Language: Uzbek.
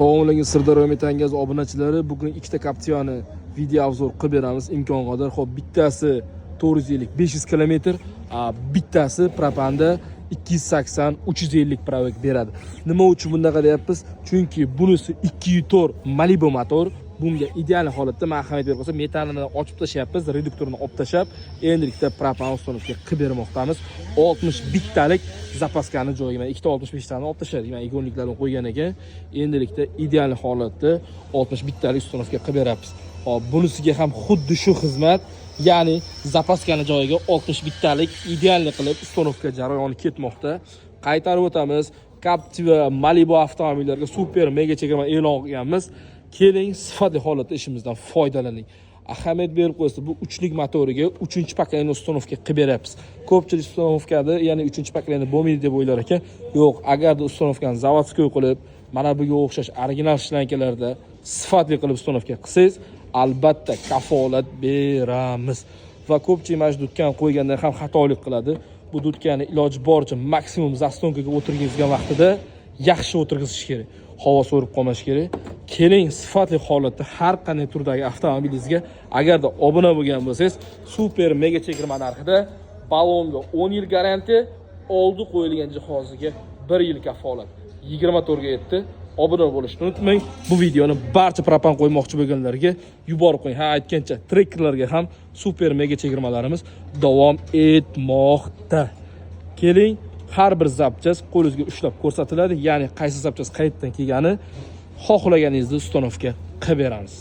Assalomu Sirdaryo Metangaz obunachilari, bugun ikkita Captiva'ni video obzor qilib beramiz imkon qadar. Xo'p, bittasi 450 500 km, bittasi propanda 280 350 provok beradi. Nima uchun bunday deyapmiz? Chunki bunisi 2.4 Malibu motor. Bunga ideal holatda men ahamiyat berib qo'ysam, metalini ochib tashlayapmiz, reduktorini olib tashlab, endilikda propan ustonovka qilib bermoqdamiz. 60 bittalik zapaskani joyiga men 265 tani olib tashladik. Men igonliklarni qo'ygan ekan, endilikda ideal holatda 60 bittalik ustonovka qilib beramiz. Hop, bunisiga ham xuddi shu xizmat, ya'ni zapaskani joyiga 60 bittalik ideal qilib ustonovka jarayoni ketmoqda. Qaytarib o'tamiz. Captiva, Malibu avtomobillarga super mega chegirma e'lon qilganmiz. Keling, sifatli holatda ishimizdan foydalaning. Ahamiyat berib qo'ysa, bu uchlik motoriga 3-paklangan ustonovka qilib beramiz. Ko'pchilik ustonovkada, ya'ni 3-paklangan bo'lmaydi deb o'ylar ekan. Yo'q, agarda ustonovkani zavodskiy qilib, mana bunga o'xshash original shlankalarda sifatli qilib ustonovka qilsangiz, albatta kafolat beramiz. Va ko'pchilik mana shu dutkan qo'yganda ham xatolik qiladi. Bu dutkani iloji boricha maksimum zastonkaga o'tirgizgan vaqtida yaxshi o'tirgizish kerak. Havo so'rib qolmash kerak. Keling, sifatli holatda har qanday turdagi avtomobilingizga agarda obuna bo'lgan bo'lsangiz, super mega chegirma narxida balonga 10 yil garantiya, oldi qo'yilgan jihoziga 1 yil kafolat. 24 ga yetdi. Obuna bo'lishni unutmang. Bu videoni barcha propan qo'ymoqchi bo'lganlarga yuborib qo'ying. Ha, aytgancha, trekkerlarga ham super mega chegirmalarimiz davom etmoqda. Keling, har bir zapchas qo'lingizga ushlab ko'rsatiladi, ya'ni qaysi zapchas qayerdan kelgani xohlaganingizda ustonovka qilib beramiz.